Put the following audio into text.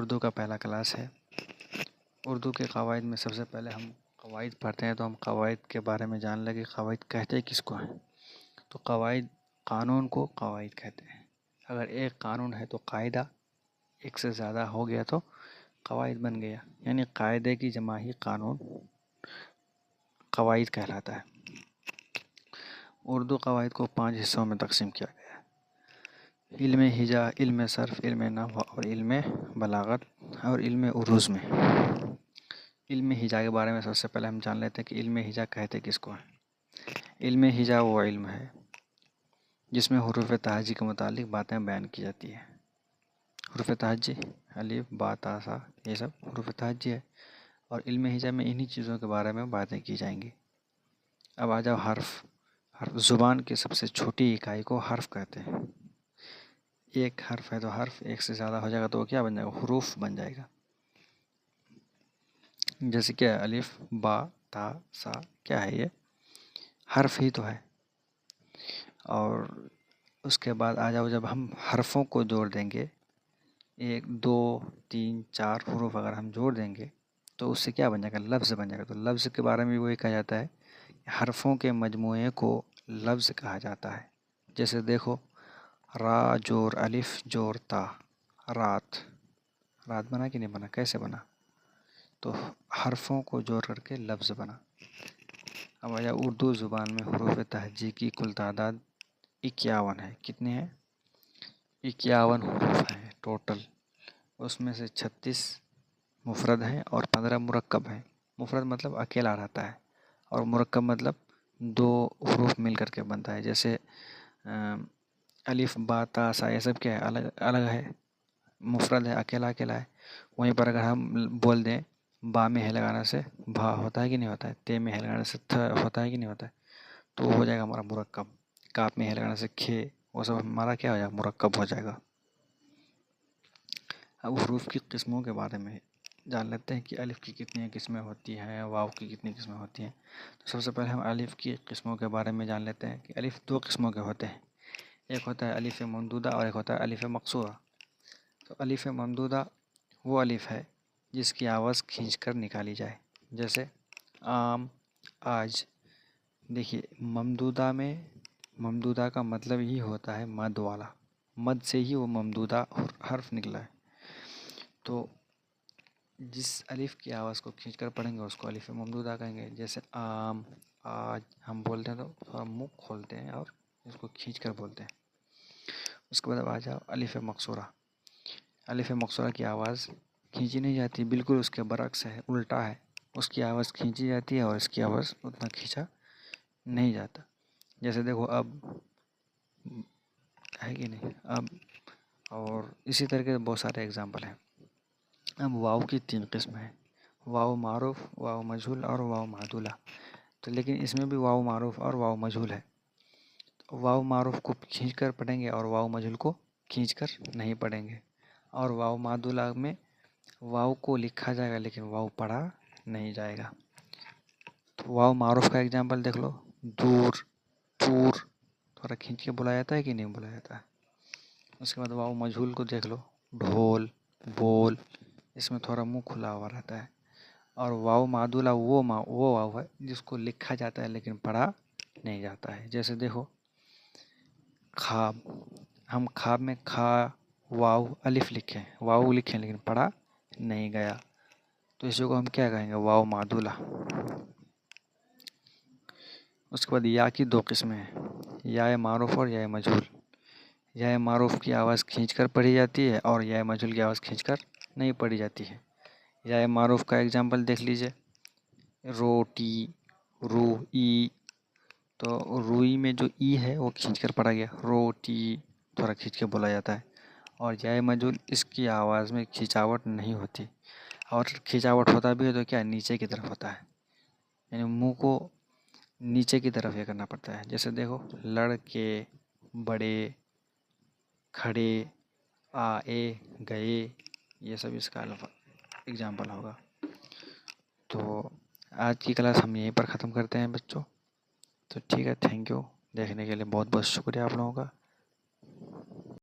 اردو کا پہلا کلاس ہے۔ اردو کے قواعد میں سب سے پہلے ہم قواعد پڑھتے ہیں، تو ہم قواعد کے بارے میں جان لیں کہ قواعد کہتے کس کو ہیں۔ تو قواعد، قانون کو قواعد کہتے ہیں۔ اگر ایک قانون ہے تو قاعدہ، ایک سے زیادہ ہو گیا تو قواعد بن گیا، یعنی قاعدے کی جمع ہی قانون قواعد کہلاتا ہے۔ اردو قواعد کو 5 حصوں میں تقسیم کیا گیا ہے: علم ہجا، علم صرف، علم نحو اور علم بلاغت اور علم عروض میں۔ علم ہجا کے بارے میں سب سے پہلے ہم جان لیتے ہیں کہ علم ہجا کہتے کس کو ہیں۔ علم ہجا وہ علم ہے جس میں حروف تہجی کے متعلق باتیں بیان کی جاتی ہیں۔ حروف تہجی، الف، با، تا، سا، یہ سب حروف تہجی ہے، اور علم ہجا میں انہی چیزوں کے بارے میں باتیں کی جائیں گی۔ اب آ جاؤ حرف۔ زبان کی سب سے چھوٹی اکائی کو حرف کہتے ہیں۔ ایک حرف ہے تو حرف، ایک سے زیادہ ہو جائے گا تو وہ کیا بن جائے گا؟ حروف بن جائے گا۔ جیسے کہ الف، با، تا، سا، کیا ہے؟ یہ حرف ہی تو ہے۔ اور اس کے بعد آ جاؤ، جب ہم حرفوں کو جوڑ دیں گے، 1 2 3 4 حروف اگر ہم جوڑ دیں گے تو اس سے کیا بن جائے گا؟ لفظ بن جائے گا۔ تو لفظ کے بارے میں وہی کہا جاتا ہے کہ حرفوں کے مجموعے کو لفظ کہا جاتا ہے۔ جیسے دیکھو، را جوڑ الف جوڑ تا، رات۔ رات بنا کہ نہیں بنا؟ کیسے بنا؟ تو حرفوں کو جوڑ کر کے لفظ بنا۔ اب آیا اردو زبان میں حروف تہجی کی کل تعداد 51 ہے۔ کتنے ہیں؟ 51 حروف ہیں ٹوٹل۔ اس میں سے 36 مفرد ہیں اور 15 مرکب ہیں۔ مفرد مطلب اکیلا رہتا ہے، اور مرکب مطلب 2 حروف مل کر کے بنتا ہے۔ جیسے الف، با، تا، سا، یہ سب کیا ہے؟ الگ الگ ہے، مفرد ہے، اکیلا اکیلا ہے۔ وہیں پر اگر ہم بول دیں با میں ہے لگانے سے بھا ہوتا ہے کہ نہیں ہوتا ہے، تے میں ہے لگانے سے تھ ہوتا ہے کہ نہیں ہوتا ہے، تو وہ ہو جائے گا ہمارا مرکب۔ کاف میں ہے لگانے سے کھے، وہ سب ہمارا کیا ہو جائے گا؟ مرکب ہو جائے گا۔ اب حروف کی قسموں کے بارے میں جان لیتے ہیں کہ الف کی کتنی قسمیں ہوتی ہیں، واو کی کتنی قسمیں ہوتی ہیں۔ تو سب سے پہلے ہم الف کی قسموں کے بارے میں جان لیتے ہیں کہ الف 2 قسموں کے ہوتے ہیں۔ ایک ہوتا ہے الف ممدودہ اور ایک ہوتا ہے الف مقصورہ۔ تو الف ممدودہ وہ الف ہے جس کی آواز کھینچ کر نکالی جائے، جیسے عام، آج۔ دیکھیے، ممدودہ میں، ممدودہ کا مطلب ہی ہوتا ہے مد والا، مد سے ہی وہ ممدودہ حرف نکلا ہے۔ تو جس الف کی آواز کو کھینچ کر پڑھیں گے اس کو الف ممدودہ کہیں گے۔ جیسے عام، آج ہم بولتے ہیں تو تھوڑا منہ کھولتے ہیں اور اس کو کھینچ کر بولتے ہیں۔ اس کے بعد آ جاؤ الف مقصورہ۔ الف مقصورہ کی آواز کھینچی نہیں جاتی، بالکل اس کے برعکس ہے، الٹا ہے۔ اس کی آواز کھینچی جاتی ہے اور اس کی آواز اتنا کھینچا نہیں جاتا۔ جیسے دیکھو، اب ہے کہ نہیں؟ اب، اور اسی طرح کے بہت سارے اگزامپل ہیں۔ اب واو کی 3 قسم ہیں: واو معروف، واو مجہول اور واو معدولہ۔ تو لیکن اس میں بھی واو معروف اور واو مجہول ہے۔ واو معروف کو کھینچ کر پڑھیں گے اور واو مجہول کو کھینچ کر نہیں پڑھیں گے۔ اور واو معدولہ میں واو کو لکھا جائے گا لیکن واو پڑھا نہیں جائے گا۔ تو واو معروف کا اگزامپل دیکھ لو، دور، پور، تھوڑا کھینچ کے بلایا جاتا ہے کہ نہیں بلایا جاتا ہے۔ اس کے بعد واو مجہول کو دیکھ لو، ڈھول، بول، اس میں تھوڑا منہ کھلا ہوا رہتا ہے۔ اور واو معدولہ وہ واو ہے جس کو لکھا جاتا ہے لیکن پڑھا نہیں جاتا ہے۔ جیسے دیکھو، خواب، ہم خواب میں کھا، واو الف لکھیں، واو لکھیں لیکن پڑھا نہیں گیا، تو اسی کو ہم کیا کہیں گے؟ واو معدولہ۔ اس کے بعد یا کی 2 قسمیں ہیں: یا معروف اور یا مجہول۔ یا معروف کی آواز کھینچ کر پڑھی جاتی ہے اور یا مجہول کی آواز کھینچ کر نہیں پڑھی جاتی ہے۔ یا معروف کا اگزامپل دیکھ لیجئے، روٹی، رو، ای۔ تو روئی میں جو ای ہے وہ کھینچ کر پڑھا گیا، روٹی تھوڑا کھینچ کے بولا جاتا ہے۔ اور یا مجہول، اس کی آواز میں کھینچاوٹ نہیں ہوتی، اور کھینچاوٹ ہوتا بھی ہے تو کیا نیچے کی طرف ہوتا ہے، یعنی منہ کو نیچے کی طرف یہ کرنا پڑتا ہے۔ جیسے دیکھو، لڑکے، بڑے، کھڑے، آئے، گئے، یہ سب اس کا اگزامپل ہوگا۔ تو آج کی کلاس ہم یہیں پر ختم کرتے ہیں بچوں۔ تو ٹھیک ہے، تھینک یو، دیکھنے کے لیے بہت بہت شکریہ آپ لوگوں کا۔